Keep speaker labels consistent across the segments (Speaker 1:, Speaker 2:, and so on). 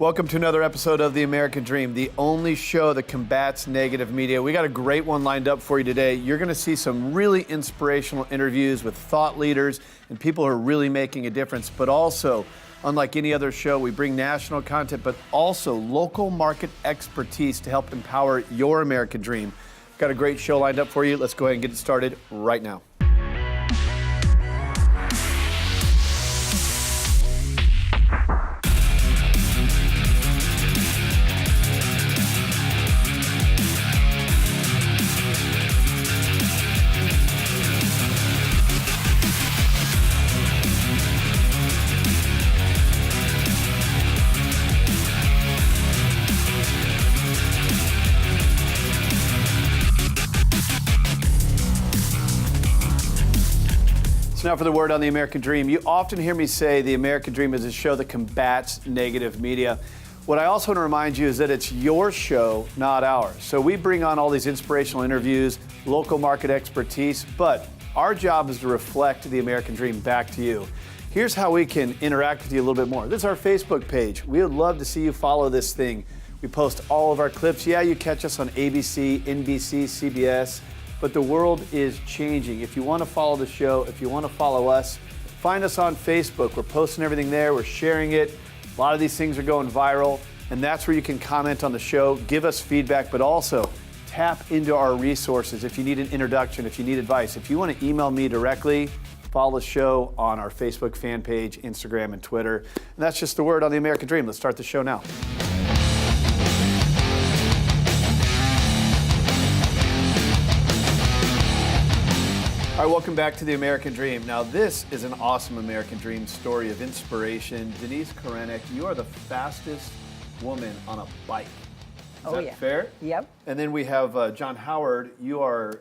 Speaker 1: Welcome to another episode of The American Dream, the only show that combats negative media. We got a great one lined up for you today. You're going to see some really inspirational interviews with thought leaders and people who are really making a difference. But also, unlike any other show, we bring national content, but also local market expertise to help empower your American dream. Got a great show lined up for you. Let's go ahead and get it started right now. So now for the word on the American Dream. You often hear me say the American Dream is a show that combats negative media. What I also want to remind you is that it's your show, not ours. So we bring on all these inspirational interviews, local market expertise, but our job is to reflect the American Dream back to you. Here's how we can interact with you a little bit more. This is our Facebook page. We would love to see you follow this thing. We post all of our clips. Yeah, you catch us on ABC, NBC, CBS, but the world is changing. If you want to follow the show, if you want to follow us, find us on Facebook. We're posting everything there. We're sharing it. A lot of these things are going viral, and that's where you can comment on the show, give us feedback, but also tap into our resources if you need an introduction, if you need advice. If you want to email me directly, follow the show on our Facebook fan page, Instagram, and Twitter. And that's just the word on the American Dream. Let's start the show now. All right, welcome back to The American Dream. Now, this is an awesome American Dream story of inspiration. Denise, Korenek, you are the fastest woman on a bike. Is that fair?
Speaker 2: Yep.
Speaker 1: And then we have John Howard. You are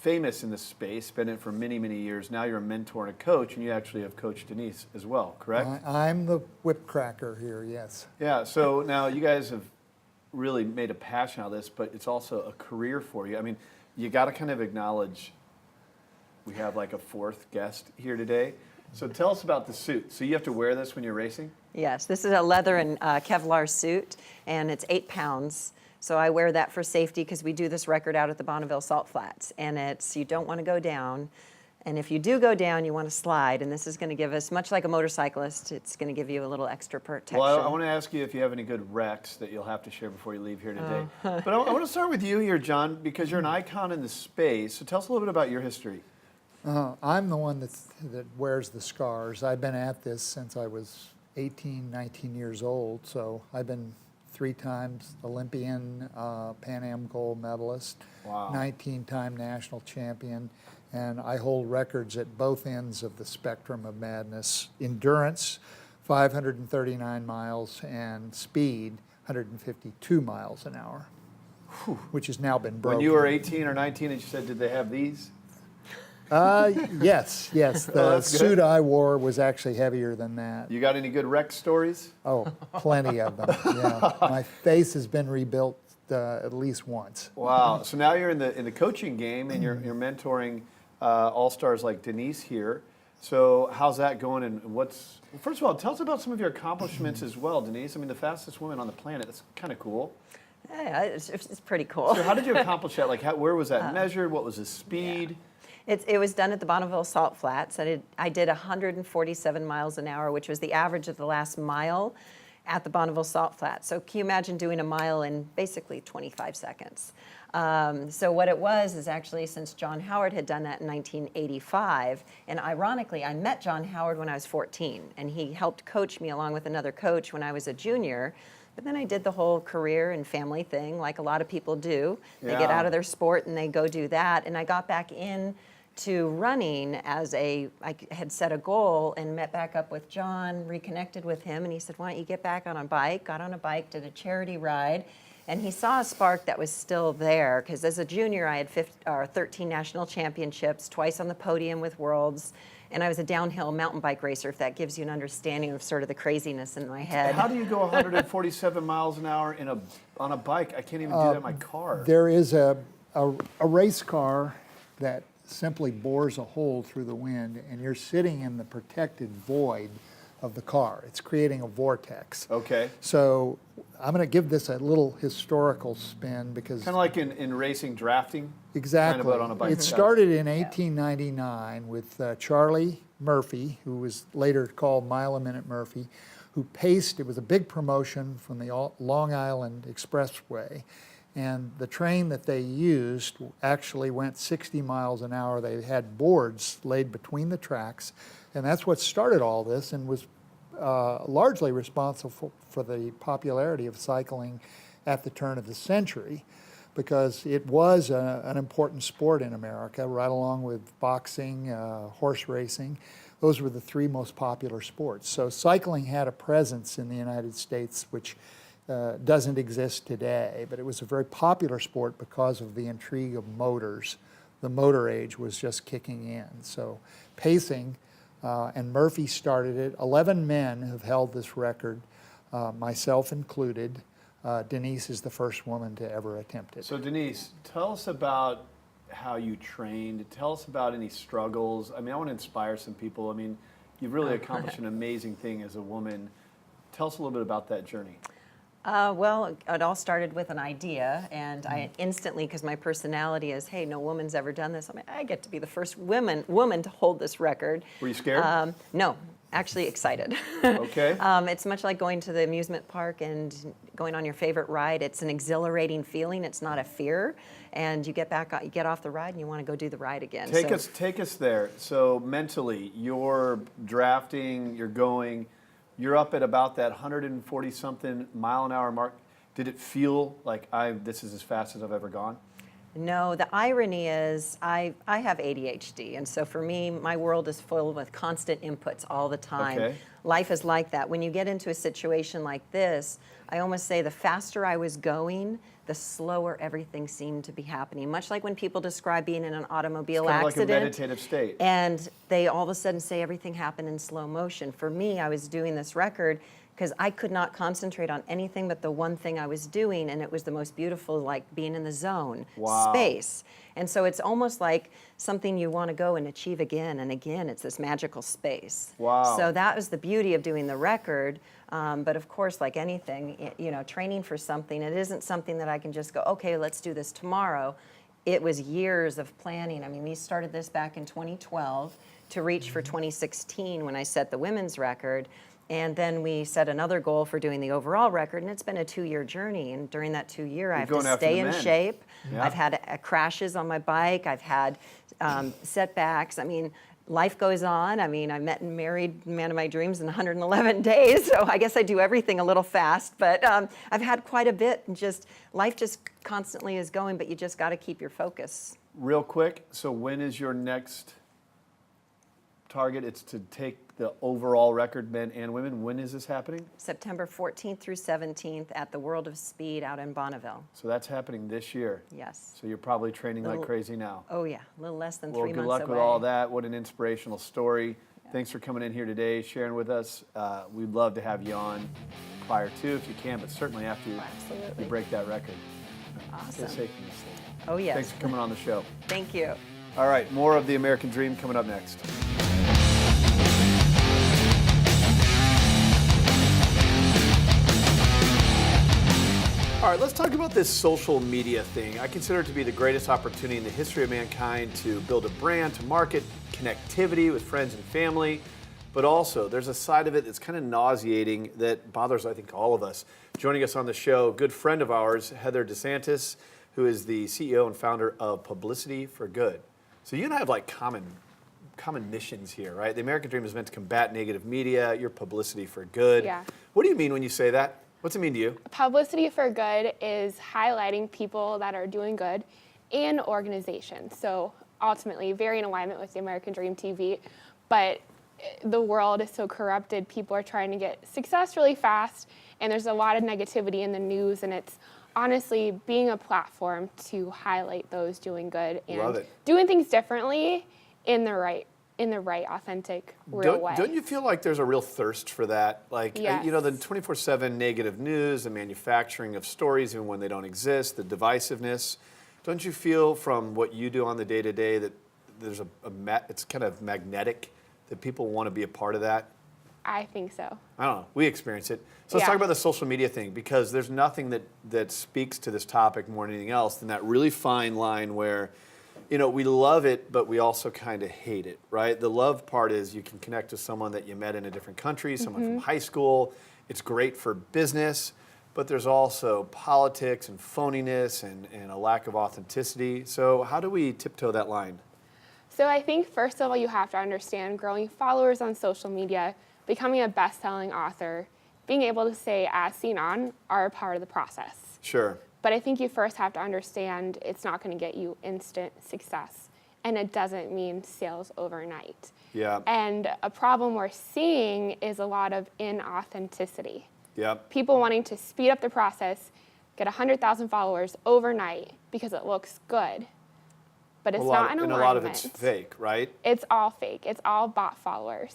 Speaker 1: famous in this space, been in it for many, many years. Now you're a mentor and a coach, and you actually have coached Denise as well, correct?
Speaker 3: I'm the whip cracker here, yes.
Speaker 1: Yeah, so now you guys have really made a passion out of this, but it's also a career for you. I mean, you got to kind of acknowledge we have like a fourth guest here today. So tell us about the suit. So you have to wear this when you're racing?
Speaker 2: Yes, this is a leather and Kevlar suit, and it's 8 pounds. So I wear that for safety because we do this record out at the Bonneville Salt Flats, and it's you don't want to go down. And if you do go down, you want to slide, and this is going to give us, much like a motorcyclist, it's going to give you a little extra protection.
Speaker 1: Well, I want to ask you if you have any good wrecks that you'll have to share before you leave here today. But I want to start with you here, John, because you're an icon in the space. So tell us a little bit about your history.
Speaker 3: I'm the one that wears the scars. I've been at this since I was 18, 19 years old, so I've been 3 times Olympian, Pan Am gold medalist, 19-time national champion, and I hold records at both ends of the spectrum of madness. Endurance, 539 miles, and speed, 152 miles an hour, which has now been broken.
Speaker 1: When you were 18 or 19 and you said, did they have these?
Speaker 3: Yes. The suit I wore was actually heavier than that.
Speaker 1: You got any good wreck stories?
Speaker 3: Oh, plenty of them, yeah. My face has been rebuilt at least once.
Speaker 1: Wow. So now you're in the coaching game and you're mentoring all-stars like Denise here. So how's that going, and first of all, tell us about some of your accomplishments as well, Denise. I mean, the fastest woman on the planet, that's kind of cool.
Speaker 2: Yeah, it's pretty cool.
Speaker 1: So how did you accomplish that? Like, where was that measured? What was the speed?
Speaker 2: Yeah. It was done at the Bonneville Salt Flats. I did 147 miles an hour, which was the average of the last mile at the Bonneville Salt Flats. So can you imagine doing a mile in basically 25 seconds? So what it was is actually, since John Howard had done that in 1985, and ironically, I met John Howard when I was 14, and he helped coach me along with another coach when I was a junior. But then I did the whole career and family thing, like a lot of people do. They get out of their sport and they go do that. And I got back in to running I had set a goal and met back up with John, reconnected with him, and he said, why don't you get back on a bike? Got on a bike, did a charity ride, and he saw a spark that was still there, because as a junior I had 13 national championships, twice on the podium with Worlds, and I was a downhill mountain bike racer, if that gives you an understanding of sort of the craziness in my head.
Speaker 1: How do you go 147 miles an hour on a bike? I can't even do that in my car.
Speaker 3: There is a race car that simply bores a hole through the wind, and you're sitting in the protected void of the car. It's creating a vortex.
Speaker 1: Okay.
Speaker 3: So I'm going to give this a little historical spin because
Speaker 1: Kind of like in racing drafting?
Speaker 3: exactly.
Speaker 1: Kind of on a bike.
Speaker 3: It started in 1899 with Charlie Murphy, who was later called Mile a Minute Murphy, who paced. It was a big promotion from the Long Island Expressway. And the train that they used actually went 60 miles an hour. They had boards laid between the tracks. And that's what started all this and was largely responsible for the popularity of cycling at the turn of the century, because it was an important sport in America, right along with boxing, horse racing. Those were the three most popular sports. So cycling had a presence in the United States, which doesn't exist today, but it was a very popular sport because of the intrigue of motors. The motor age was just kicking in. So pacing, and Murphy started it. 11 men have held this record, myself included. Denise is the first woman to ever attempt it.
Speaker 1: So Denise, tell us about how you trained. Tell us about any struggles. I mean, I want to inspire some people. I mean, you've really accomplished an amazing thing as a woman. Tell us a little bit about that journey.
Speaker 2: Well, it all started with an idea, and I instantly, because my personality is, hey, no woman's ever done this. I get to be the first woman to hold this record.
Speaker 1: Were you scared?
Speaker 2: No, actually excited.
Speaker 1: Okay.
Speaker 2: It's much like going to the amusement park and going on your favorite ride. It's an exhilarating feeling. It's not a fear. And you get off the ride, and you want to go do the ride again.
Speaker 1: Take us there. So mentally, you're drafting, you're up at about that 140-something mile an hour mark. Did it feel like this is as fast as I've ever gone?
Speaker 2: No, the irony is I have ADHD, and so for me, my world is full with constant inputs all the time.
Speaker 1: Okay.
Speaker 2: Life is like that. When you get into a situation like this, I almost say the faster I was going, the slower everything seemed to be happening. Much like when people describe being in an automobile accident.
Speaker 1: Like a meditative state.
Speaker 2: And they all of a sudden say everything happened in slow motion. For me, I was doing this record because I could not concentrate on anything but the one thing I was doing, and it was the most beautiful, like being in the zone, space. And so it's almost like something you want to go and achieve again and again. It's this magical space.
Speaker 1: Wow.
Speaker 2: So that was the beauty of doing the record. But of course, like anything, training for something, it isn't something that I can just go, okay, let's do this tomorrow. It was years of planning. I mean, we started this back in 2012 to reach for 2016 when I set the women's record. And then we set another goal for doing the overall record, and it's been a 2-year journey. And during that 2 year, I have to stay in shape.
Speaker 1: Yeah.
Speaker 2: I've had crashes on my bike. I've had setbacks. I mean, life goes on. I mean, I met and married the man of my dreams in 111 days, so I guess I do everything a little fast. But I've had quite a bit, and life just constantly is going, but you just got to keep your focus.
Speaker 1: Real quick, so when is your next target? It's to take the overall record, men and women. When is this happening?
Speaker 2: September 14th through 17th at the World of Speed out in Bonneville.
Speaker 1: So that's happening this year.
Speaker 2: Yes.
Speaker 1: So you're probably training like crazy now.
Speaker 2: Oh yeah, a little less than 3 months away.
Speaker 1: Well, good luck with all that. What an inspirational story. Yeah. Thanks for coming in here today, sharing with us. We'd love to have you on prior to, if you can, but certainly after you break that record.
Speaker 2: Awesome.
Speaker 1: Stay safe in this thing.
Speaker 2: Oh yes.
Speaker 1: Thanks for coming on the show.
Speaker 2: Thank you.
Speaker 1: All right, more of the American Dream coming up next. All right, let's talk about this social media thing. I consider it to be the greatest opportunity in the history of mankind to build a brand, to market, connectivity with friends and family. But also, there's a side of it that's kind of nauseating that bothers, I think, all of us. Joining us on the show, a good friend of ours, Heather DeSantis, who is the CEO and founder of Publicity for Good. So you and I have like common missions here, right? The American Dream is meant to combat negative media. You're Publicity for Good.
Speaker 4: Yeah.
Speaker 1: What do you mean when you say that? What's it mean to you?
Speaker 4: Publicity for Good is highlighting people that are doing good in organizations. So ultimately, very in alignment with the American Dream TV. But the world is so corrupted. People are trying to get success really fast. And there's a lot of negativity in the news. And it's honestly being a platform to highlight those doing good and doing things differently in the right, authentic, real way.
Speaker 1: Don't you feel like there's a real thirst for that? Like,
Speaker 4: Yes.
Speaker 1: you know, the 24/7 negative news, the manufacturing of stories even when they don't exist, the divisiveness. Don't you feel from what you do on the day-to-day that there's it's kind of magnetic, that people want to be a part of that?
Speaker 4: I think so.
Speaker 1: I don't know. We experience it. So let's
Speaker 4: Yeah.
Speaker 1: talk about the social media thing, because there's nothing that speaks to this topic more than anything else than that really fine line where, we love it, but we also kind of hate it, right? The love part is you can connect with someone that you met in a different country, someone from high school. It's great for business, but there's also politics and phoniness and a lack of authenticity. So how do we tiptoe that line?
Speaker 4: So I think, first of all, you have to understand growing followers on social media, becoming a best-selling author, being able to say as seen on are a part of the process.
Speaker 1: Sure.
Speaker 4: But I think you first have to understand it's not going to get you instant success, and it doesn't mean sales overnight.
Speaker 1: Yeah.
Speaker 4: And a problem we're seeing is a lot of inauthenticity.
Speaker 1: Yeah.
Speaker 4: People wanting to speed up the process, get 100,000 followers overnight because it looks good, but it's not in alignment.
Speaker 1: And a lot of it's fake, right?
Speaker 4: It's all fake. It's all bot followers.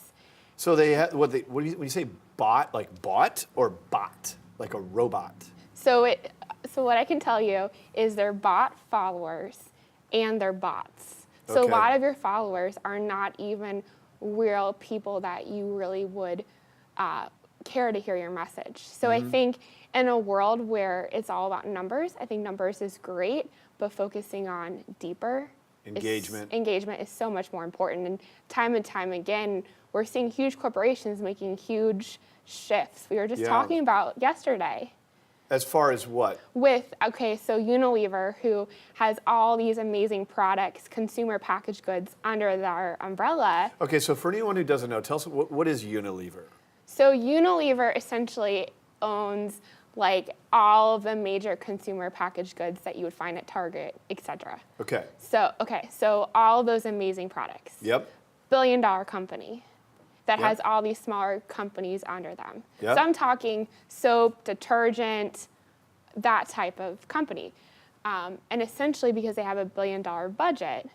Speaker 1: So they have when you say bot, like bot or bot, like a robot?
Speaker 4: So what I can tell you is they're bot followers and they're bots. So
Speaker 1: Okay.
Speaker 4: a lot of your followers are not even real people that you really would care to hear your message. So I think in a world where it's all about numbers, I think numbers is great, but focusing on deeper engagement is so much more important. And time again, we're seeing huge corporations making huge shifts. We were just talking about yesterday.
Speaker 1: As far as what?
Speaker 4: So Unilever, who has all these amazing products, consumer packaged goods under their umbrella.
Speaker 1: Okay, so for anyone who doesn't know, tell us what is Unilever?
Speaker 4: So Unilever essentially owns like all of the major consumer packaged goods that you would find at Target, etc.
Speaker 1: Okay.
Speaker 4: So all of those amazing products.
Speaker 1: Yep.
Speaker 4: Billion-dollar company that
Speaker 1: Yep.
Speaker 4: has all these smaller companies under them.
Speaker 1: Yep.
Speaker 4: So I'm talking soap, detergent, that type of company. And essentially, because they have a billion-dollar budget,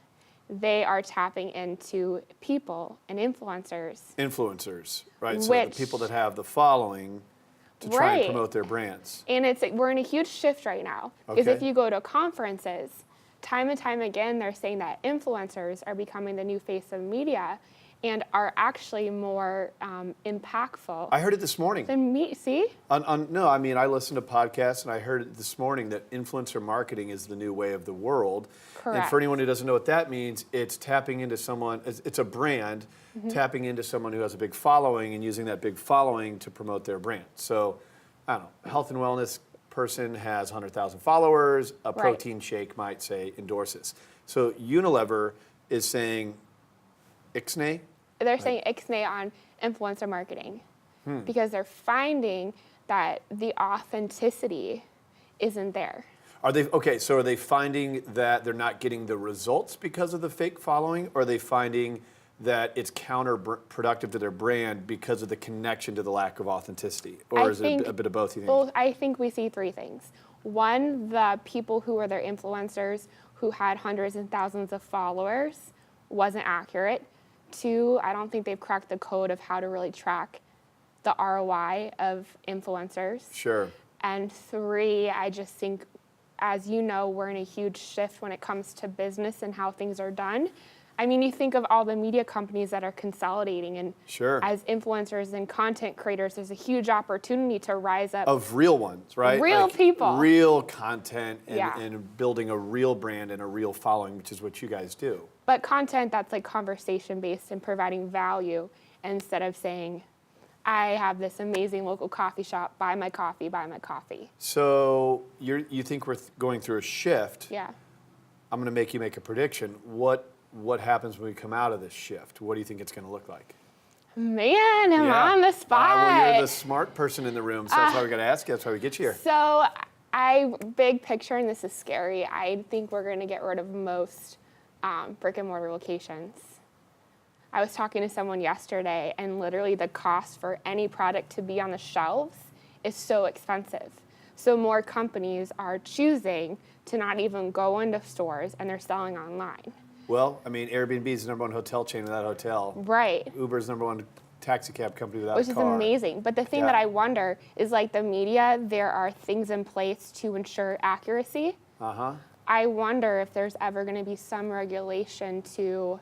Speaker 4: they are tapping into people and influencers.
Speaker 1: Influencers, right? So the people that have the following to try and promote their brands.
Speaker 4: And we're in a huge shift right now. Because if you go to conferences, time and time again, they're saying that influencers are becoming the new face of media and are actually more impactful.
Speaker 1: I heard it this morning.
Speaker 4: Than me, see?
Speaker 1: No, I mean, I listened to podcasts and I heard it this morning that influencer marketing is the new way of the world.
Speaker 4: Correct.
Speaker 1: And for anyone who doesn't know what that means, it's tapping into someone, it's a brand, tapping into someone who has a big following and using that big following to promote their brand. So, I don't know, health and wellness person has 100,000 followers, a protein shake might say endorses. So Unilever is saying, Ixnay?
Speaker 4: They're saying ixnay on influencer marketing because they're finding that the authenticity isn't there.
Speaker 1: Are they finding that they're not getting the results because of the fake following, or are they finding that it's counterproductive to their brand because of the connection to the lack of authenticity? Or is it a bit of both, you think?
Speaker 4: Well, I think we see three things. One, the people who were their influencers who had hundreds and thousands of followers wasn't accurate. Two, I don't think they've cracked the code of how to really track the ROI of influencers.
Speaker 1: Sure.
Speaker 4: And three, I just think, as you know, we're in a huge shift when it comes to business and how things are done. I mean, you think of all the media companies that are consolidating, and as influencers and content creators, there's a huge opportunity to rise up.
Speaker 1: Of real ones, right?
Speaker 4: Real people.
Speaker 1: Real content and building a real brand and a real following, which is what you guys do.
Speaker 4: But content that's like conversation-based and providing value instead of saying, I have this amazing local coffee shop, buy my coffee, buy my coffee.
Speaker 1: So you think we're going through a shift.
Speaker 4: Yeah.
Speaker 1: I'm going to make you make a prediction. What happens when we come out of this shift? What do you think it's going to look like?
Speaker 4: Man, I'm on the spot.
Speaker 1: Well, you're the smart person in the room, so that's why we got to ask you. That's why we get you here.
Speaker 4: So big picture, and this is scary, I think we're going to get rid of most brick and mortar locations. I was talking to someone yesterday, and literally the cost for any product to be on the shelves is so expensive. So more companies are choosing to not even go into stores, and they're selling online.
Speaker 1: Well, I mean, Airbnb is the number one hotel chain without a hotel.
Speaker 4: Right.
Speaker 1: Uber's number one taxi cab company without
Speaker 4: Which
Speaker 1: a car.
Speaker 4: is amazing. But the thing that I wonder is, like the media, there are things in place to ensure accuracy. I wonder if there's ever going to be some regulation to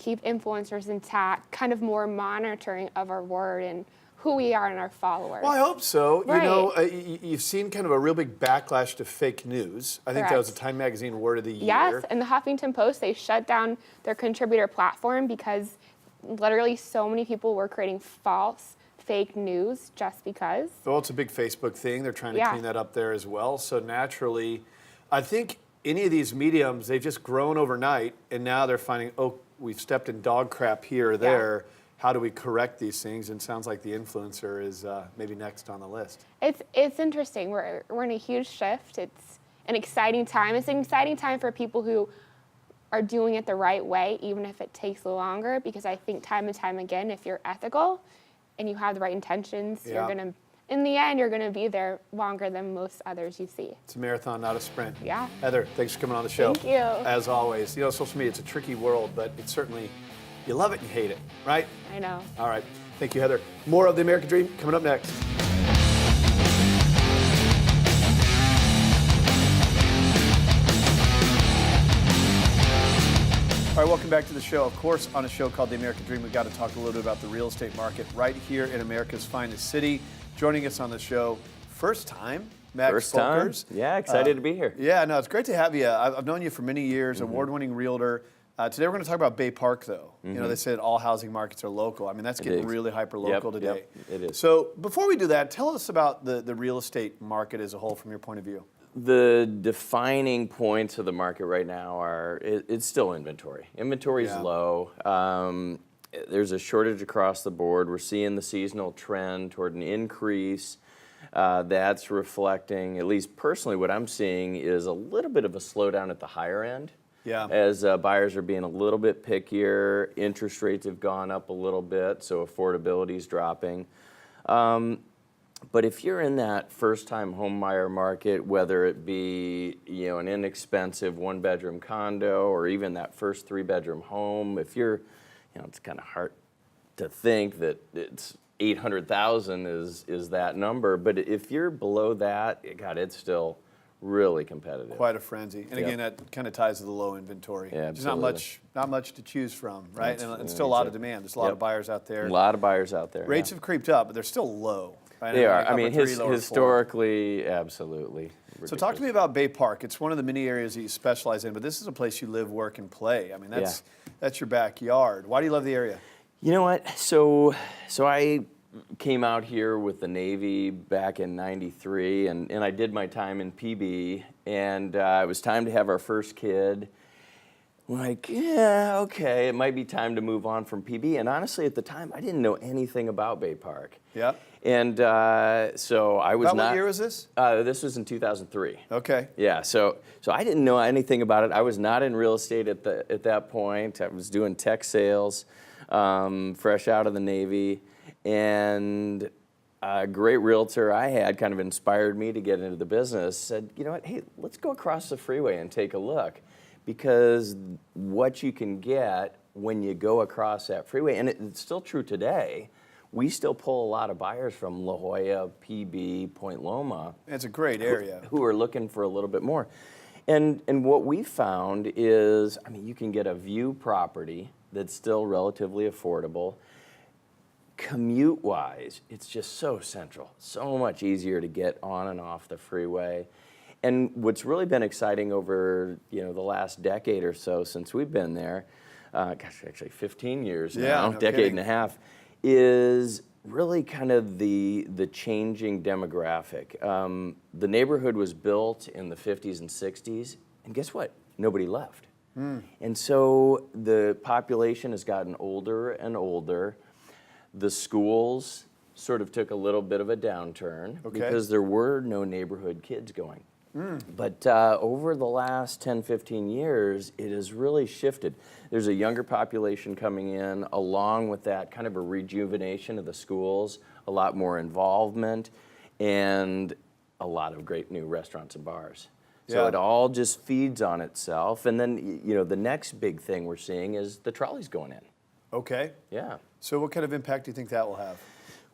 Speaker 4: keep influencers intact, kind of more monitoring of our word and who we are and our followers.
Speaker 1: Well, I hope so.
Speaker 4: Right.
Speaker 1: You know, you've seen kind of a real big backlash to fake news. I think that was a
Speaker 4: Correct.
Speaker 1: Time Magazine Word of the Year.
Speaker 4: Yes, and the Huffington Post, they shut down their contributor platform because literally so many people were creating false, fake news just because.
Speaker 1: Well, it's a big Facebook thing. They're trying to
Speaker 4: Yeah.
Speaker 1: clean that up there as well. So naturally, I think any of these mediums, they've just grown overnight, and now they're finding, oh, we've stepped in dog crap here or there. How do we correct these things? And it sounds like the influencer is maybe next on the list.
Speaker 4: It's interesting. We're in a huge shift. It's an exciting time. It's an exciting time for people who are doing it the right way, even if it takes longer, because I think time and time again, if you're ethical and you have the right intentions, you're gonna, in the end, you're gonna be there longer than most others you see.
Speaker 1: It's a marathon, not a sprint.
Speaker 4: Yeah.
Speaker 1: Heather, thanks for coming on the show.
Speaker 4: Thank you.
Speaker 1: As always. You know, social media, it's a tricky world, but it's certainly, you love it and you hate it, right?
Speaker 4: I know.
Speaker 1: All right. Thank you, Heather. More of The American Dream coming up next. All right, welcome back to the show. Of course, on a show called The American Dream, we've got to talk a little bit about the real estate market right here in America's finest city. Joining us on the show, first time, Max
Speaker 5: First time.
Speaker 1: Folkers.
Speaker 5: Yeah, excited to be here.
Speaker 1: Yeah, no, it's great to have you. I've known you for many years, award-winning realtor. Today we're going to talk about Bay Park, though. You know, they said all housing markets are local. I mean, that's getting
Speaker 5: is.
Speaker 1: really hyper-local
Speaker 5: Yep,
Speaker 1: today.
Speaker 5: yep, it is.
Speaker 1: So before we do that, tell us about the real estate market as a whole from your point of view.
Speaker 5: The defining points of the market right now are, it's still inventory. Inventory is
Speaker 1: Yeah.
Speaker 5: low. There's a shortage across the board. We're seeing the seasonal trend toward an increase. That's reflecting, at least personally, what I'm seeing is a little bit of a slowdown at the higher end.
Speaker 1: Yeah.
Speaker 5: As buyers are being a little bit pickier, interest rates have gone up a little bit, so affordability is dropping. But if you're in that first-time home buyer market, whether it be an inexpensive one-bedroom condo or even that first three-bedroom home, if you're, it's kind of hard to think that it's 800,000 is that number. But if you're below that, God, it's still really competitive.
Speaker 1: Quite a frenzy. And
Speaker 5: Yep.
Speaker 1: again, that kind of ties to the low inventory.
Speaker 5: Yeah,
Speaker 1: There's
Speaker 5: absolutely.
Speaker 1: not much to choose from, right?
Speaker 5: That's-
Speaker 1: And still a lot of
Speaker 5: exactly.
Speaker 1: demand. There's a lot of
Speaker 5: Yep.
Speaker 1: buyers out there.
Speaker 5: A lot of buyers out there.
Speaker 1: Rates
Speaker 5: yeah.
Speaker 1: have creeped up, but they're still low. Right?
Speaker 5: They are.
Speaker 1: Like
Speaker 5: I mean,
Speaker 1: upper three, lower four.
Speaker 5: historically, absolutely.
Speaker 1: So talk to me about Bay Park. It's one of the many areas that you specialize in, but this is a place you live, work, and play. I mean, that's your backyard. Why do you love the area?
Speaker 5: You know what? So I came out here with the Navy back in '93, and I did my time in PB, and it was time to have our first kid. Like, yeah, okay, it might be time to move on from PB. And honestly, at the time, I didn't know anything about Bay Park.
Speaker 1: Yeah.
Speaker 5: And so I was
Speaker 1: About
Speaker 5: not.
Speaker 1: what year was this?
Speaker 5: This was in 2003.
Speaker 1: Okay.
Speaker 5: Yeah, so I didn't know anything about it. I was not in real estate at that point. I was doing tech sales, fresh out of the Navy, and a great realtor I had kind of inspired me to get into the business. Said, you know what? Hey, let's go across the freeway and take a look, because what you can get when you go across that freeway, and it's still true today. We still pull a lot of buyers from La Jolla, PB, Point Loma.
Speaker 1: It's a great area.
Speaker 5: Who are looking for a little bit more. And what we found is, I mean, you can get a view property that's still relatively affordable. Commute-wise, it's just so central, so much easier to get on and off the freeway. And what's really been exciting over the last decade or so since we've been there, actually 15 years now,
Speaker 1: no
Speaker 5: decade
Speaker 1: kidding.
Speaker 5: and a half, is really kind of the changing demographic. The neighborhood was built in the 50s and 60s, and guess what? Nobody left. And so the population has gotten older and older. The schools sort of took a little bit of a downturn because there were no neighborhood kids going. But over the last 10, 15 years, it has really shifted. There's a younger population coming in, along with that kind of a rejuvenation of the schools, a lot more involvement, and a lot of great new restaurants and bars. So it all just feeds on itself. And then, the next big thing we're seeing is the trolleys going in.
Speaker 1: Okay.
Speaker 5: Yeah.
Speaker 1: So what kind of impact do you think that will have?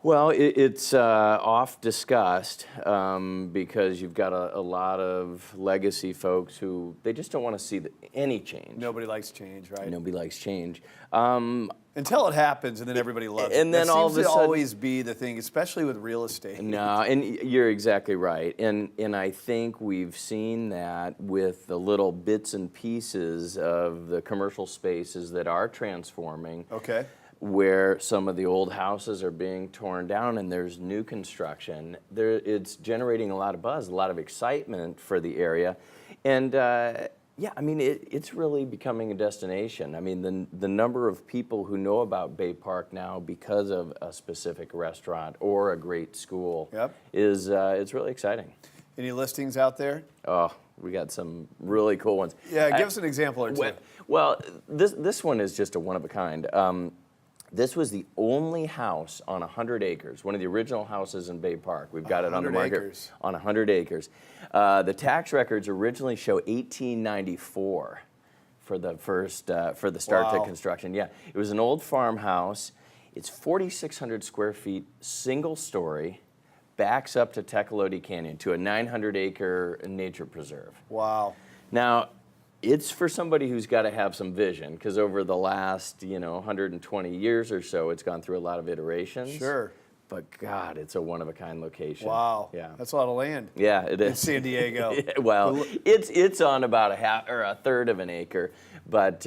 Speaker 5: Well, it's oft discussed because you've got a lot of legacy folks who they just don't want to see any change.
Speaker 1: Nobody likes change, right?
Speaker 5: Nobody likes change.
Speaker 1: Until it happens, and then everybody loves it.
Speaker 5: And then
Speaker 1: that
Speaker 5: all of
Speaker 1: seems
Speaker 5: a
Speaker 1: to
Speaker 5: sudden,
Speaker 1: always be the thing, especially with real estate.
Speaker 5: No, and you're exactly right. And I think we've seen that with the little bits and pieces of the commercial spaces that are transforming.
Speaker 1: Okay.
Speaker 5: Where some of the old houses are being torn down and there's new construction. It's generating a lot of buzz, a lot of excitement for the area. And yeah, I mean, it's really becoming a destination. I mean, the number of people who know about Bay Park now because of a specific restaurant or a great school is it's really exciting.
Speaker 1: Any listings out there?
Speaker 5: Oh, we got some really cool ones.
Speaker 1: Yeah, give us an example or two.
Speaker 5: Well, this one is just a one of a kind. This was the only house on 100 acres, one of the original houses in Bay Park. We've got it on the market
Speaker 1: acres.
Speaker 5: on 100 acres. The tax records originally show 1894 for the start to construction. Yeah, it was an old farmhouse. It's 4,600 square feet, single story, backs up to Tecolote Canyon, to a 900-acre nature preserve.
Speaker 1: Wow.
Speaker 5: Now, it's for somebody who's got to have some vision, because over the last, 120 years or so, it's gone through a lot of iterations.
Speaker 1: Sure.
Speaker 5: But God, it's a one-of-a-kind location.
Speaker 1: Wow.
Speaker 5: Yeah.
Speaker 1: That's a lot of land.
Speaker 5: Yeah, it is.
Speaker 1: In San Diego.
Speaker 5: Well, it's on about a third of an acre, but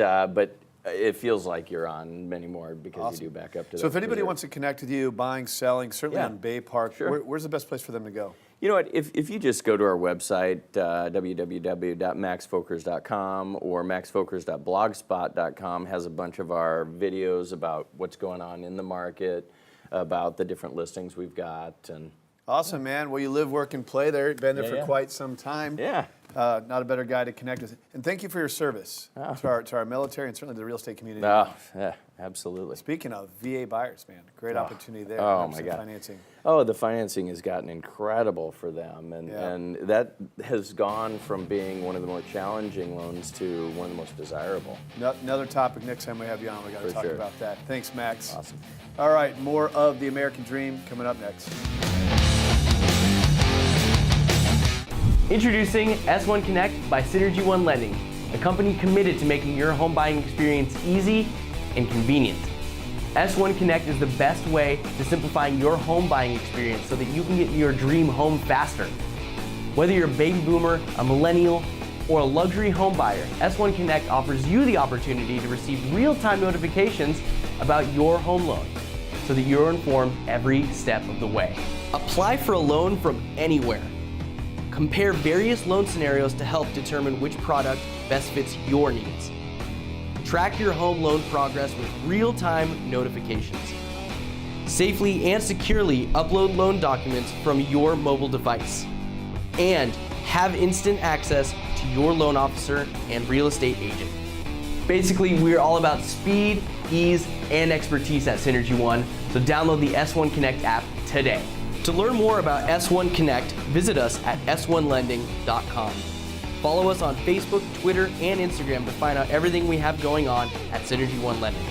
Speaker 5: it feels like you're on many more because you do back up to
Speaker 1: So if anybody wants to connect with you, buying, selling, certainly on Bay Park, where's the best place for them to go?
Speaker 5: You know what, if you just go to our website, www.maxfolkers.com or maxfolkers.blogspot.com has a bunch of our videos about what's going on in the market, about the different listings we've got. And
Speaker 1: Awesome, man. Well, you live, work, and play there. You've been there for quite some time.
Speaker 5: Yeah.
Speaker 1: Not a better guy to connect with. And thank you for your service to our military and certainly the real estate community.
Speaker 5: Oh, yeah, absolutely.
Speaker 1: Speaking of VA buyers, man, great opportunity there.
Speaker 5: Oh, my God.
Speaker 1: Financing.
Speaker 5: Oh, the financing has gotten incredible for them, and that has gone from being one of the more challenging loans to one of the most desirable.
Speaker 1: Another topic next time we have you on. We got to
Speaker 5: For
Speaker 1: talk
Speaker 5: sure.
Speaker 1: about that. Thanks, Max.
Speaker 5: Awesome.
Speaker 1: All right, more of the American Dream coming up next.
Speaker 6: Introducing S1 Connect by Synergy One Lending, a company committed to making your home buying experience easy and convenient. S1 Connect is the best way to simplifying your home buying experience so that you can get your dream home faster. Whether you're a baby boomer, a millennial, or a luxury home buyer, S1 Connect offers you the opportunity to receive real-time notifications about your home loan so that you're informed every step of the way. Apply for a loan from anywhere. Compare various loan scenarios to help determine which product best fits your needs. Track your home loan progress with real-time notifications. Safely and securely upload loan documents from your mobile device. And have instant access to your loan officer and real estate agent. Basically, we're all about speed, ease, and expertise at Synergy One, so download the S1 Connect app today. To learn more about S1 Connect, visit us at s1lending.com. Follow us on Facebook, Twitter, and Instagram to find out everything we have going on at Synergy One Lending.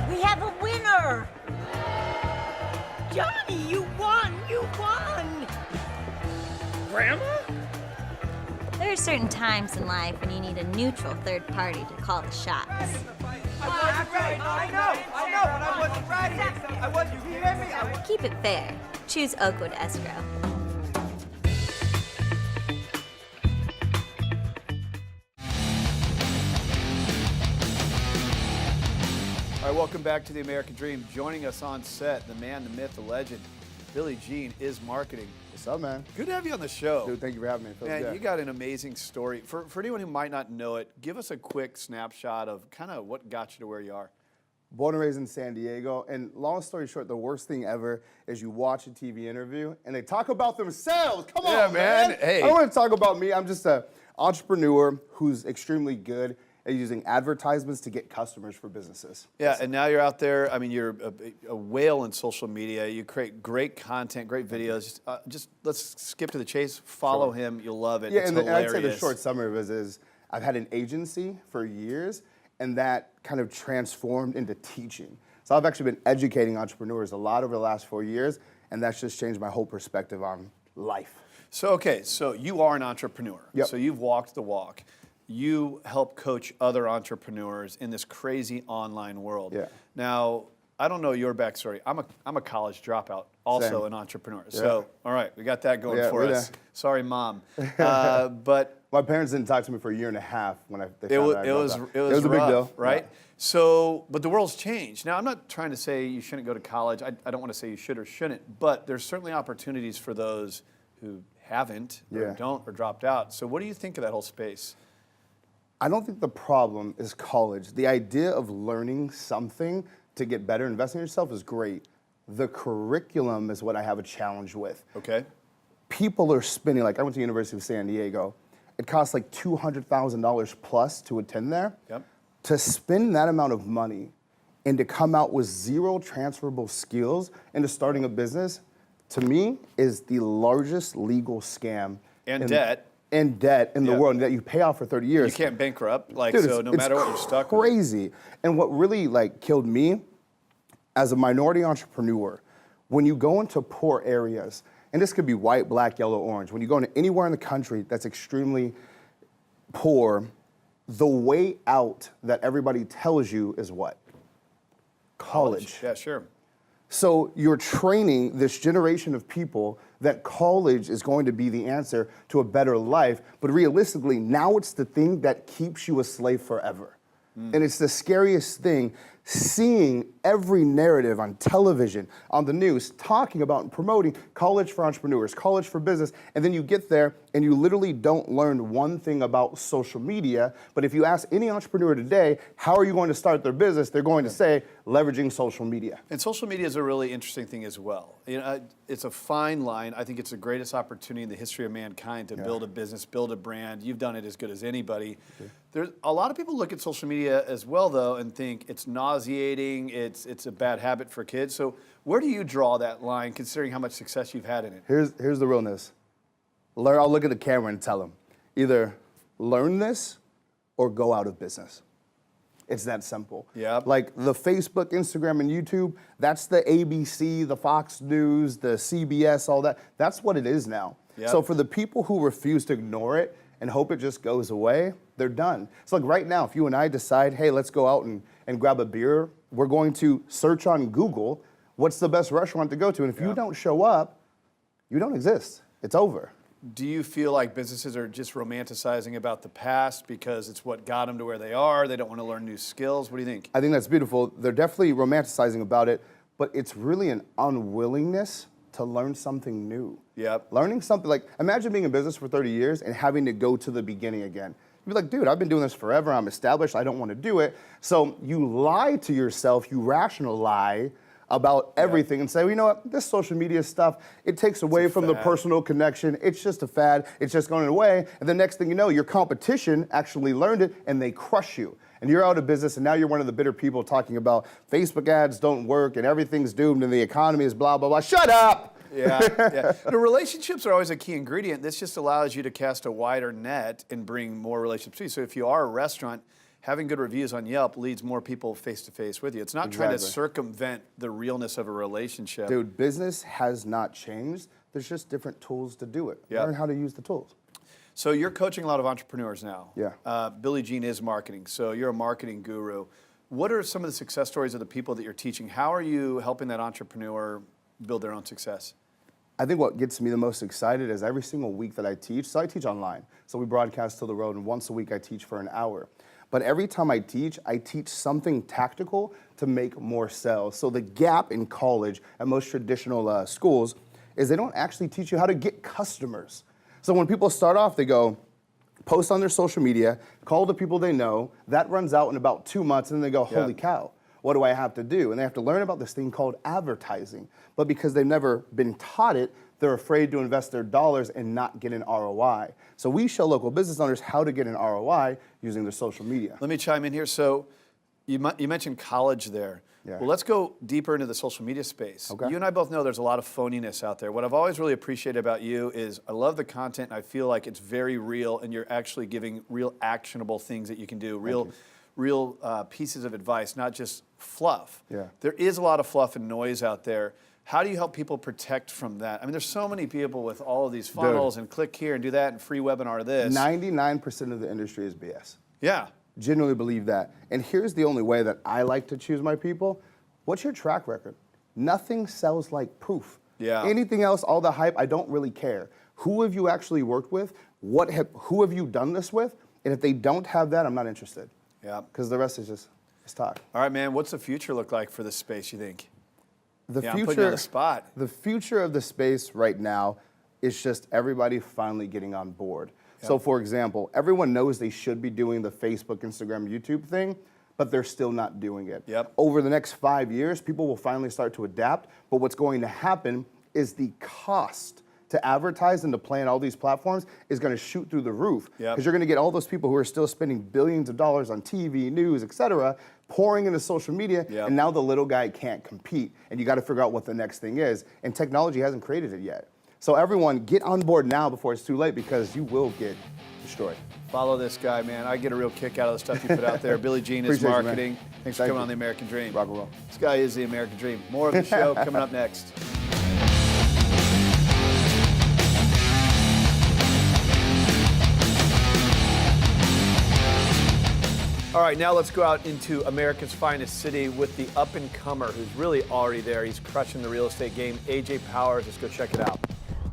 Speaker 7: We have a winner! Johnny, you won! You won!
Speaker 8: Grandma?
Speaker 9: There are certain times in life when you need a neutral third party to call the shots.
Speaker 8: I wasn't right. I know. I wasn't right. I wasn't. You hear me?
Speaker 9: Keep it fair. Choose Oakwood Escrow.
Speaker 1: All right, welcome back to the American Dream. Joining us on set, the man, the myth, the legend, Billy Jean is marketing.
Speaker 10: What's up, man?
Speaker 1: Good to have you on the show.
Speaker 10: Dude, thank you for having me. It feels
Speaker 1: Man,
Speaker 10: good.
Speaker 1: you got an amazing story. For anyone who might not know it, give us a quick snapshot of kind of what got you to where you are.
Speaker 10: Born and raised in San Diego, and long story short, the worst thing ever is you watch a TV interview and they talk about themselves. Come
Speaker 1: Yeah,
Speaker 10: on,
Speaker 1: man.
Speaker 10: man.
Speaker 1: Hey.
Speaker 10: I don't want to talk about me. I'm just an entrepreneur who's extremely good and using advertisements to get customers for businesses.
Speaker 1: Yeah, and now you're out there. I mean, you're a whale in social media. You create great content, great videos. Just let's skip to the chase. Follow him. You'll love it.
Speaker 10: Yeah,
Speaker 1: it's
Speaker 10: and
Speaker 1: hilarious.
Speaker 10: I'd say the short summary of it is I've had an agency for years, and that kind of transformed into teaching. So I've actually been educating entrepreneurs a lot over the last 4 years, and that's just changed my whole perspective on life.
Speaker 1: So, okay, so you are an entrepreneur.
Speaker 10: Yep.
Speaker 1: So you've walked the walk. You help coach other entrepreneurs in this crazy online world.
Speaker 10: Yeah.
Speaker 1: Now, I don't know your backstory. I'm a college dropout, also
Speaker 10: Same.
Speaker 1: an entrepreneur. So, all right, we got that going
Speaker 10: Yeah,
Speaker 1: for
Speaker 10: we're
Speaker 1: us.
Speaker 10: there.
Speaker 1: Sorry, Mom. But
Speaker 10: My parents didn't talk to me for a year and a half when they
Speaker 1: it
Speaker 10: found
Speaker 1: was,
Speaker 10: out I
Speaker 1: it was,
Speaker 10: dropped out.
Speaker 1: it was
Speaker 10: a big
Speaker 1: rough,
Speaker 10: deal,
Speaker 1: right?
Speaker 10: Yeah.
Speaker 1: So, but the world's changed. Now, I'm not trying to say you shouldn't go to college. I don't want to say you should or shouldn't, but there's certainly opportunities for those who haven't or
Speaker 10: Yeah.
Speaker 1: don't or dropped out. So what do you think of that whole space?
Speaker 10: I don't think the problem is college. The idea of learning something to get better, investing in yourself is great. The curriculum is what I have a challenge with.
Speaker 1: Okay.
Speaker 10: People are spending, like I went to the University of San Diego. It costs like $200,000 plus to attend there.
Speaker 1: Yep.
Speaker 10: To spend that amount of money and to come out with zero transferable skills into starting a business, to me, is the largest legal scam.
Speaker 1: And debt.
Speaker 10: And debt in the
Speaker 1: Yeah.
Speaker 10: world that you pay off for 30 years.
Speaker 1: You can't bankrupt, like,
Speaker 10: Dude,
Speaker 1: so no matter what, you're stuck with it.
Speaker 10: Crazy. And what really like killed me as a minority entrepreneur, when you go into poor areas, and this could be white, black, yellow, orange, when you go into anywhere in the country that's extremely poor, the way out that everybody tells you is what? College.
Speaker 1: Yeah, sure.
Speaker 10: So you're training this generation of people that college is going to be the answer to a better life, but realistically, now it's the thing that keeps you a slave forever. And it's the scariest thing, seeing every narrative on television, on the news, talking about and promoting college for entrepreneurs, college for business, and then you get there and you literally don't learn one thing about social media. But if you ask any entrepreneur today, how are you going to start their business? They're going to say, leveraging social media.
Speaker 1: And social media is a really interesting thing as well. You know, it's a fine line. I think it's the greatest opportunity in the history of mankind to build a business, build a brand. You've done it as good as anybody. There's a lot of people look at social media as well, though, and think it's nauseating, it's a bad habit for kids. So where do you draw that line, considering how much success you've had in it?
Speaker 10: Here's the realness. I'll look at the camera and tell them, either learn this or go out of business. It's that simple.
Speaker 1: Yeah.
Speaker 10: Like the Facebook, Instagram, and YouTube, that's the ABC, the Fox News, the CBS, all that. That's what it is now.
Speaker 1: Yep.
Speaker 10: So for the people who refuse to ignore it and hope it just goes away, they're done. So like right now, if you and I decide, hey, let's go out and grab a beer, we're going to search on Google, what's the best restaurant to go to? And if you don't show up, you don't exist. It's over.
Speaker 1: Do you feel like businesses are just romanticizing about the past because it's what got them to where they are? They don't want to learn new skills? What do you think?
Speaker 10: I think that's beautiful. They're definitely romanticizing about it, but it's really an unwillingness to learn something new.
Speaker 1: Yep.
Speaker 10: Learning something, like imagine being in business for 30 years and having to go to the beginning again. You'd be like, dude, I've been doing this forever. I'm established. I don't want to do it. So you lie to yourself. You rationalize about everything and say, well, you know what, this social media stuff, it takes away from the personal connection. It's just a fad. It's just going away. And the next thing you know, your competition actually learned it and they crush you. And you're out of business and now you're one of the bitter people talking about Facebook ads don't work and everything's doomed and the economy is blah, blah, blah. Shut up!
Speaker 1: Yeah. The relationships are always a key ingredient. This just allows you to cast a wider net and bring more relationships to you. So if you are a restaurant, having good reviews on Yelp leads more people face-to-face with you. It's not trying to circumvent the realness of a relationship.
Speaker 10: Dude, business has not changed. There's just different tools to do it.
Speaker 1: Yep.
Speaker 10: Learn how to use the tools.
Speaker 1: So you're coaching a lot of entrepreneurs now.
Speaker 10: Yeah.
Speaker 1: Billie Jean is marketing, so you're a marketing guru. What are some of the success stories of the people that you're teaching? How are you helping that entrepreneur build their own success?
Speaker 10: I think what gets me the most excited is every single week that I teach. So I teach online. So we broadcast to the road, and once a week I teach for an hour. But every time I teach something tactical to make more sales. So the gap in college at most traditional schools is they don't actually teach you how to get customers. So when people start off, they go, post on their social media, call the people they know, that runs out in about 2 months, and then they go, holy cow, what do I have to do? And they have to learn about this thing called advertising. But because they've never been taught it, They're afraid to invest their dollars and not get an ROI. So we show local business owners how to get an ROI using their social media.
Speaker 1: Let me chime in here. So you mentioned college there.
Speaker 10: Yeah.
Speaker 1: Well, let's go deeper into the social media space.
Speaker 10: Okay.
Speaker 1: You and I both know there's a lot of phoniness out there. What I've always really appreciated about you is I love the content, and I feel like it's very real, and you're actually giving real actionable things that you can do, real pieces of advice, not just fluff.
Speaker 10: Yeah.
Speaker 1: There is a lot of fluff and noise out there. How do you help people protect from that? I mean, there's so many people with all of these funnels and click here and do that and free webinar this.
Speaker 10: 99% of the industry is BS.
Speaker 1: Yeah.
Speaker 10: Genuinely believe that. And here's the only way that I like to choose my people. What's your track record? Nothing sells like proof.
Speaker 1: Yeah.
Speaker 10: Anything else, all the hype, I don't really care. Who have you actually worked with? Who have you done this with? And if they don't have that, I'm not interested.
Speaker 1: Yeah.
Speaker 10: Because the rest is just talk.
Speaker 1: All right, man. What's the future look like for this space, you think?
Speaker 10: The
Speaker 1: I'm putting you on the spot.
Speaker 10: The future of the space right now is just everybody finally getting on board.
Speaker 1: Yep.
Speaker 10: So for example, everyone knows they should be doing the Facebook, Instagram, YouTube thing, but they're still not doing it.
Speaker 1: Yep.
Speaker 10: Over the next 5 years, people will finally start to adapt, but what's going to happen is the cost to advertise and to play on all these platforms is going to shoot through the roof.
Speaker 1: Yep.
Speaker 10: Because you're going to get all those people who are still spending billions of dollars on TV, news, et cetera, pouring into social media,
Speaker 1: Yep.
Speaker 10: and now the little guy can't compete, and you got to figure out what the next thing is, and technology hasn't created it yet. So everyone, get on board now before it's too late, because you will get destroyed.
Speaker 1: Follow this guy, man. I get a real kick out of the stuff you put out there. Billy Jean is
Speaker 10: Appreciate you, man.
Speaker 1: marketing. Thanks for
Speaker 10: Thank
Speaker 1: coming
Speaker 10: you.
Speaker 1: on The American Dream.
Speaker 10: Rock and roll.
Speaker 1: This guy is The American Dream. More of the show coming up next. All right, now let's go out into America's finest city with the up-and-comer who's really already there. He's crushing the real estate game. AJ Powers, let's go check it out.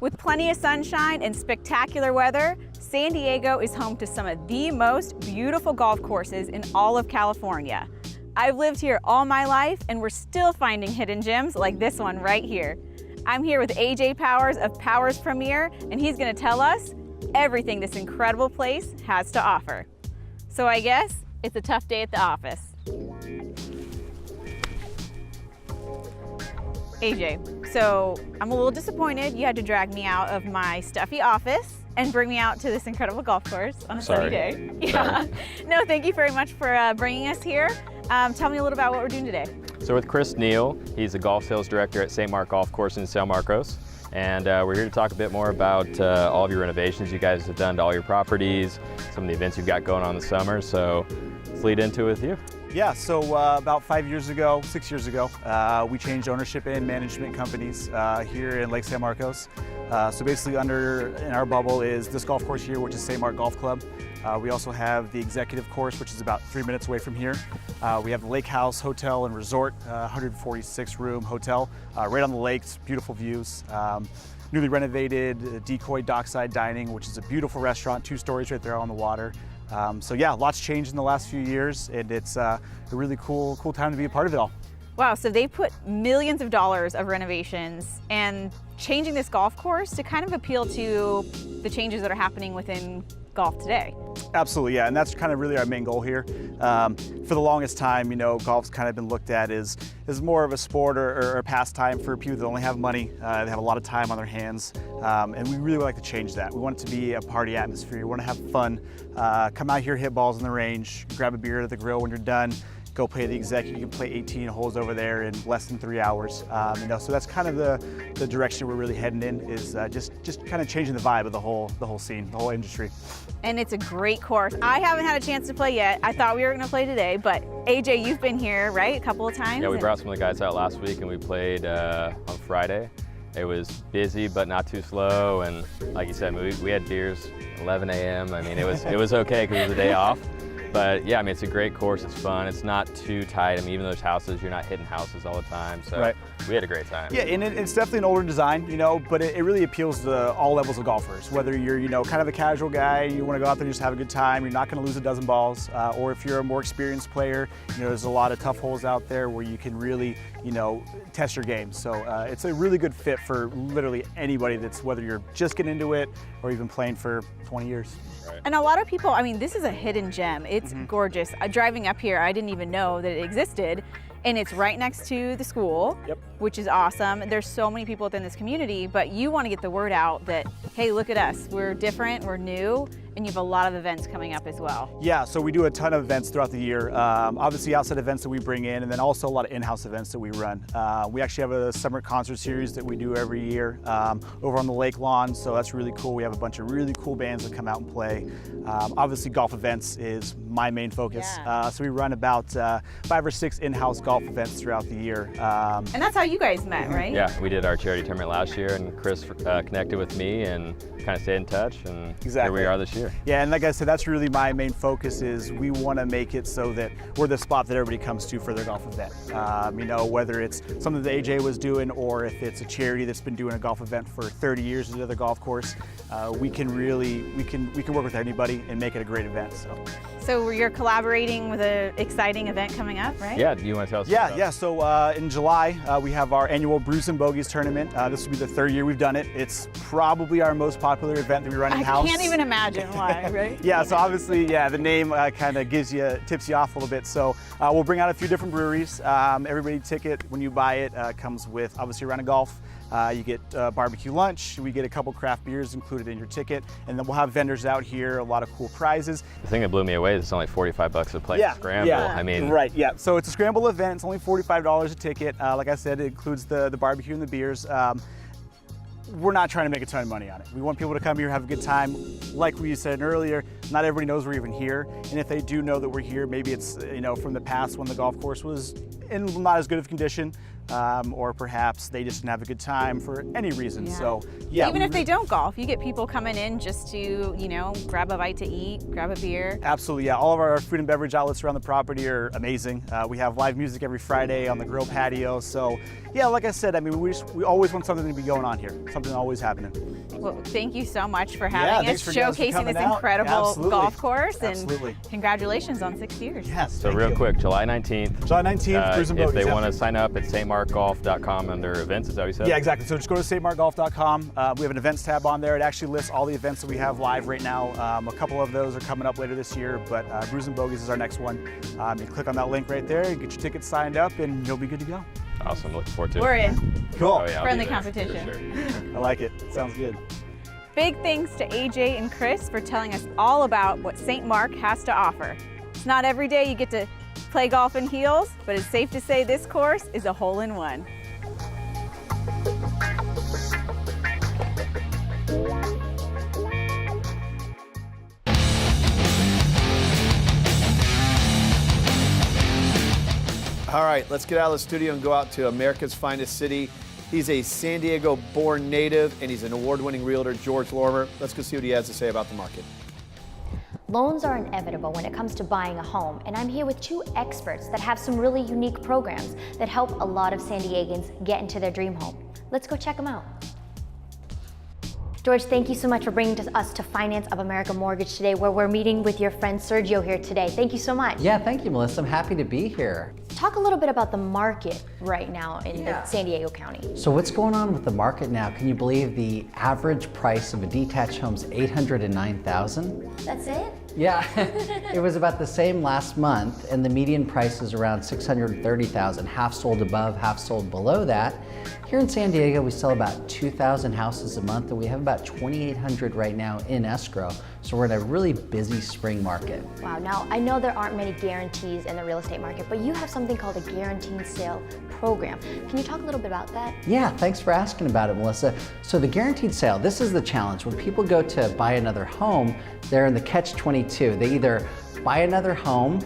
Speaker 11: With plenty of sunshine and spectacular weather, San Diego is home to some of the most beautiful golf courses in all of California. I've lived here all my life, and we're still finding hidden gems like this one right here. I'm here with AJ Powers of Powers Premier, and he's gonna tell us everything this incredible place has to offer. So I guess it's a tough day at the office. AJ, so I'm a little disappointed you had to drag me out of my stuffy office and bring me out to this incredible golf course on a sunny day. Yeah. No, thank you very much for bringing us here. Tell me a little about what we're doing today.
Speaker 12: So with Chris Neal, he's the golf sales director at St. Mark Golf Course in San Marcos. And we're here to talk a bit more about all of your renovations you guys have done to all your properties, some of the events you've got going on this summer. So let's lead into it with you.
Speaker 13: Yeah, so about 6 years ago, we changed ownership and management companies here in Lake San Marcos. So basically in our bubble is this golf course here, which is St. Mark Golf Club. We also have the executive course, which is about 3 minutes away from here. We have the Lake House Hotel and Resort, 146 room hotel, right on the lake, beautiful views. Newly renovated Decoy Dockside Dining, which is a beautiful restaurant, 2 stories right there on the water. So yeah, lots changed in the last few years, and it's a really cool time to be a part of it all.
Speaker 11: Wow, so they put millions of dollars of renovations and changing this golf course to kind of appeal to the changes that are happening within golf today.
Speaker 13: Absolutely, yeah, and that's kind of really our main goal here. For the longest time, you know, golf's kind of been looked at as more of a sport or a pastime for people that only have money. They have a lot of time on their hands, and we really would like to change that. We want it to be a party atmosphere. We want to have fun. Come out here, hit balls in the range, grab a beer at the grill when you're done. Go play the exec. You can play 18 holes over there in less than 3 hours. You know, so that's kind of the direction we're really heading in, is just kind of changing the vibe of the whole scene, the whole industry.
Speaker 11: And it's a great course. I haven't had a chance to play yet. I thought we were going to play today, but AJ, you've been here, right, a couple of times?
Speaker 12: Yeah, we brought some of the guys out last week and we played on Friday. It was busy but not too slow, and like you said, we had beers 11 a.m. I mean, it was okay because it was a day off. But yeah, I mean, it's a great course, it's fun, it's not too tight. I mean, even those houses, you're not hitting houses all the time, so we had a great time.
Speaker 13: Yeah, and it's definitely an older design, you know, but it really appeals to all levels of golfers. Whether you're, you know, kind of a casual guy, you want to go out there and just have a good time, you're not going to lose a dozen balls, or if you're a more experienced player, you know, there's a lot of tough holes out there where you can really, you know, test your game. So it's a really good fit for literally anybody that's, whether you're just getting into it or even playing for 20 years.
Speaker 11: And a lot of people, I mean, this is a hidden gem. It's gorgeous. Driving up here, I didn't even know that it existed. And it's right next to the school,
Speaker 13: Yep.
Speaker 11: which is awesome. There's so many people within this community, but you want to get the word out that, hey, look at us. We're different, we're new, and you have a lot of events coming up as well.
Speaker 13: Yeah, so we do a ton of events throughout the year. Obviously outside events that we bring in, and then also a lot of in-house events that we run. We actually have a summer concert series that we do every year over on the lake lawn, so that's really cool. We have a bunch of really cool bands that come out and play. Obviously golf events is my main focus.
Speaker 11: Yeah.
Speaker 13: So we run about 5 or 6 in-house golf events throughout the year.
Speaker 11: And that's how you guys met, right?
Speaker 12: Yeah, we did our charity tournament last year, and Chris connected with me and kind of stayed in touch, and here we are this year.
Speaker 13: Yeah, and like I said, that's really my main focus is we want to make it so that we're the spot that everybody comes to for their golf event. You know, whether it's something that AJ was doing or if it's a charity that's been doing a golf event for 30 years at another golf course, we can work with anybody and make it a great event.
Speaker 11: So you're collaborating with an exciting event coming up, right?
Speaker 12: Yeah, do you want to tell us
Speaker 13: Yeah,
Speaker 12: about
Speaker 13: yeah. So in July, we have our annual Brews and Bogeys tournament. This will be the 3rd year we've done it. It's probably our most popular event that we run in-house.
Speaker 11: I can't even imagine why, right?
Speaker 13: Yeah, so obviously, yeah, the name kind of tips you off a little bit. So we'll bring out a few different breweries. Everybody ticket, when you buy it, comes with obviously a round of golf. You get barbecue lunch. We get a couple craft beers included in your ticket, and then we'll have vendors out here, a lot of cool prizes.
Speaker 12: The thing that blew me away is it's only $45 to play Scramble.
Speaker 13: Yeah,
Speaker 12: I mean,
Speaker 13: right, yeah. So it's a Scramble event. It's only $45 a ticket. Like I said, it includes the barbecue and the beers. We're not trying to make a ton of money on it. We want people to come here, have a good time. Like we said earlier, not everybody knows we're even here. And if they do know that we're here, maybe it's from the past when the golf course was in not as good of condition. Or perhaps they just didn't have a good time for any reason.
Speaker 11: Yeah.
Speaker 13: So yeah.
Speaker 11: Even if they don't golf, you get people coming in just to, grab a bite to eat, grab a beer.
Speaker 13: Absolutely, yeah. All of our food and beverage outlets around the property are amazing. We have live music every Friday on the grill patio. So yeah, like I said, I mean, we always want something to be going on here, something always happening.
Speaker 11: Well, thank you so much for having us, showcasing this incredible golf course, and congratulations on 6 years.
Speaker 13: Yes.
Speaker 12: So real quick, July 19th.
Speaker 13: July 19th, Brews and Bogeys.
Speaker 12: If they want to sign up, it's stmarkgolf.com under events, is that what you said?
Speaker 13: Yeah, exactly. So just go to stmarkgolf.com. We have an events tab on there. It actually lists all the events that we have live right now. A couple of those are coming up later this year, but Brews and Bogeys is our next one. You click on that link right there, get your tickets signed up, and you'll be good to go.
Speaker 12: Awesome, looking forward to it.
Speaker 11: We're in.
Speaker 13: Cool.
Speaker 12: Oh, yeah,
Speaker 11: friendly competition.
Speaker 13: Sure. I like it. Sounds good.
Speaker 11: Big thanks to AJ and Chris for telling us all about what St. Mark has to offer. It's not every day you get to play golf in heels, but it's safe to say this course is a hole-in-one.
Speaker 1: All right, let's get out of the studio and go out to America's finest city. He's a San Diego-born native, and he's an award-winning realtor, George Lorimer. Let's go see what he has to say about the market.
Speaker 14: Loans are inevitable when it comes to buying a home, and I'm here with 2 experts that have some really unique programs that help a lot of San Diegans get into their dream home. Let's go check them out. George, thank you so much for bringing us to Finance of America Mortgage today, where we're meeting with your friend Sergio here today. Thank you so much.
Speaker 15: Yeah, thank you, Melissa. I'm happy to be here.
Speaker 14: Talk a little bit about the market right now in the San Diego County.
Speaker 15: So what's going on with the market now? Can you believe the average price of a detached home is $809,000?
Speaker 14: That's it?
Speaker 15: Yeah, it was about the same last month, and the median price is around $630,000, half sold above, half sold below that. Here in San Diego, we sell about 2,000 houses a month, and we have about 2,800 right now in escrow. So we're in a really busy spring market.
Speaker 14: Wow, now I know there aren't many guarantees in the real estate market, but you have something called a guaranteed sale program. Can you talk a little bit about that?
Speaker 15: Yeah, thanks for asking about it, Melissa. So the guaranteed sale, this is the challenge. When people go to buy another home, they're in the catch-22. They either buy another home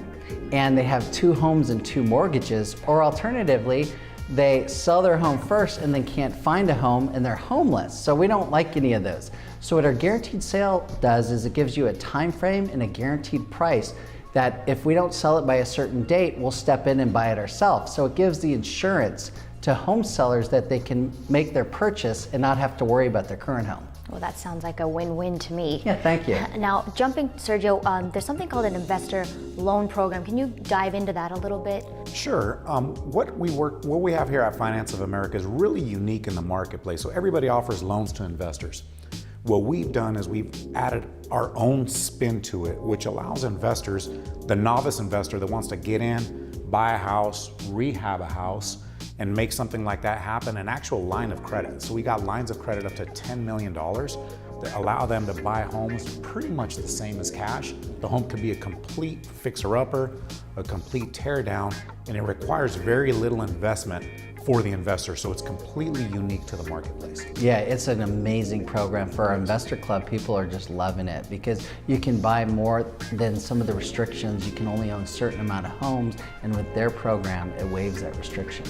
Speaker 15: and they have 2 homes and 2 mortgages, or alternatively, they sell their home first and then can't find a home and they're homeless. So we don't like any of those. So what our guaranteed sale does is it gives you a time frame and a guaranteed price that if we don't sell it by a certain date, we'll step in and buy it ourselves. So it gives the insurance to home sellers that they can make their purchase and not have to worry about their current home.
Speaker 14: Well, that sounds like a win-win to me.
Speaker 15: Yeah, thank you.
Speaker 14: Now, jumping, Sergio, there's something called an investor loan program. Can you dive into that a little bit?
Speaker 16: Sure. What we have here at Finance of America is really unique in the marketplace. So everybody offers loans to investors. What we've done is we've added our own spin to it, which allows investors, the novice investor that wants to get in, buy a house, rehab a house, and make something like that happen, an actual line of credit. So we got lines of credit up to $10 million that allow them to buy homes pretty much the same as cash. The home could be a complete fixer-upper, a complete tear-down, and it requires very little investment for the investor, so it's completely unique to the marketplace.
Speaker 15: Yeah, it's an amazing program for our investor club. People are just loving it because you can buy more than some of the restrictions. You can only own a certain amount of homes, and with their program, it waives that restriction.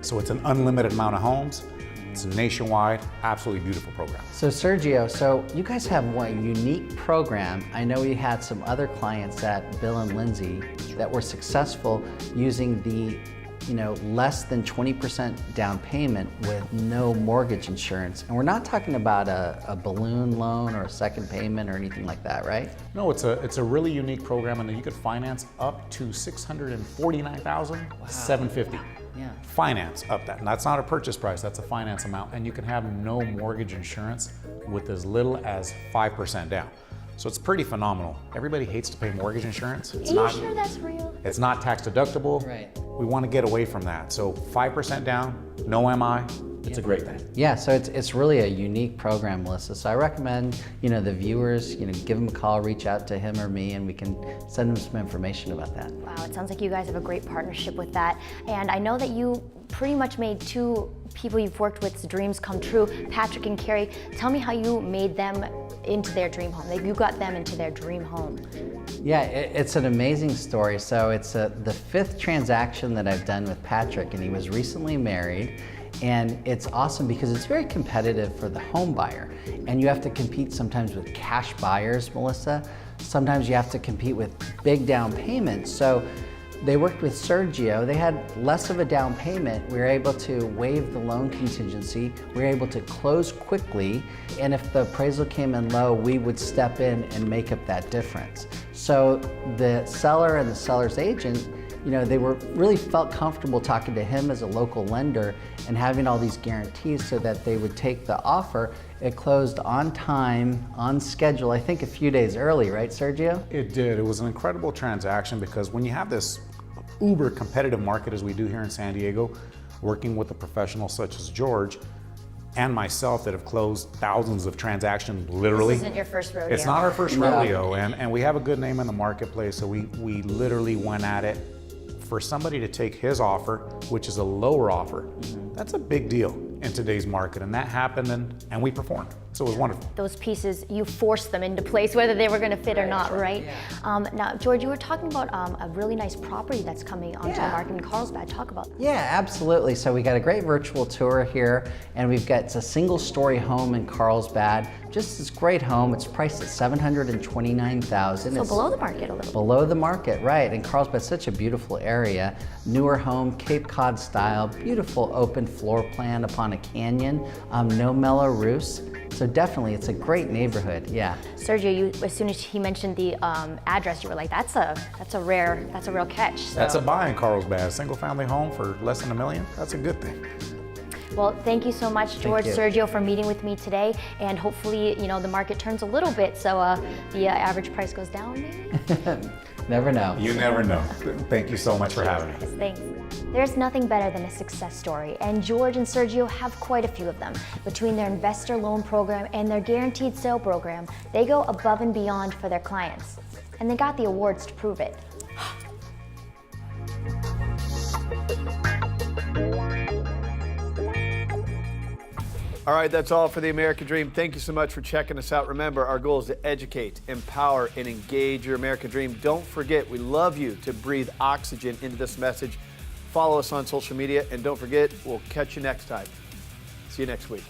Speaker 16: So it's an unlimited amount of homes. It's nationwide, absolutely beautiful program.
Speaker 15: So Sergio, so you guys have one unique program. I know we had some other clients at Bill and Lindsay that were successful using the less than 20% down payment with no mortgage insurance. And we're not talking about a balloon loan or a second payment or anything like that, right?
Speaker 16: No, it's a really unique program, and you could finance up to $649,750.
Speaker 15: Yeah.
Speaker 16: Finance up that. And that's not a purchase price, that's a finance amount. And you can have no mortgage insurance with as little as 5% down. So it's pretty phenomenal. Everybody hates to pay mortgage insurance.
Speaker 9: Are you sure that's real?
Speaker 16: It's not tax deductible.
Speaker 15: Right.
Speaker 16: We want to get away from that. So 5% down, no MI. It's a great thing.
Speaker 15: Yeah, so it's really a unique program, Melissa. So I recommend, the viewers, give them a call, reach out to him or me, and we can send them some information about that.
Speaker 14: Wow, it sounds like you guys have a great partnership with that. And I know that you pretty much made two people you've worked with's dreams come true, Patrick and Carrie. Tell me how you made them into their dream home. You got them into their dream home.
Speaker 15: Yeah, it's an amazing story. So it's the fifth transaction that I've done with Patrick, and he was recently married. And it's awesome because it's very competitive for the home buyer. And you have to compete sometimes with cash buyers, Melissa. Sometimes you have to compete with big down payments. So they worked with Sergio. They had less of a down payment. We were able to waive the loan contingency. We were able to close quickly. And if the appraisal came in low, we would step in and make up that difference. So the seller and the seller's agent, they really felt comfortable talking to him as a local lender and having all these guarantees so that they would take the offer. It closed on time, on schedule, I think a few days early, right, Sergio?
Speaker 16: It did. It was an incredible transaction because when you have this uber competitive market as we do here in San Diego, working with a professional such as George and myself that have closed thousands of transactions literally.
Speaker 14: This isn't your first rodeo.
Speaker 16: It's not our first rodeo, and we have a good name in the marketplace, so we literally went at it. For somebody to take his offer, which is a lower offer, that's a big deal in today's market, and that happened, and we performed. So it was wonderful.
Speaker 14: Those pieces, you forced them into place, whether they were going to fit or not, right? Yeah. Now, George, you were talking about a really nice property that's coming onto the market in Carlsbad. Talk about that.
Speaker 15: Yeah, absolutely. So we got a great virtual tour here, and it's a single-story home in Carlsbad. Just this great home. It's priced at $729,000.
Speaker 14: So it's below the market a little.
Speaker 15: Below the market, right? And Carlsbad's such a beautiful area. Newer home, Cape Cod style, beautiful open floor plan upon a canyon. No mellow roofs. So definitely, it's a great neighborhood. Yeah.
Speaker 14: Sergio, as soon as he mentioned the address, you were like, that's a real catch. So.
Speaker 16: That's a buy in Carlsbad. A single-family home for less than $1 million. That's a good thing.
Speaker 14: Well, thank you so much, George, Sergio, for meeting with me today. And hopefully, the market turns a little bit, so the average price goes down, maybe?
Speaker 15: Never know.
Speaker 16: You never know. Thank you so much for having me.
Speaker 14: Thanks. There's nothing better than a success story, and George and Sergio have quite a few of them. Between their investor loan program and their guaranteed sale program, they go above and beyond for their clients. And they got the awards to prove it.
Speaker 1: All right, that's all for the American Dream. Thank you so much for checking us out. Remember, our goal is to educate, empower, and engage your American Dream. Don't forget, we love you to breathe oxygen into this message. Follow us on social media, and don't forget, we'll catch you next time. See you next week.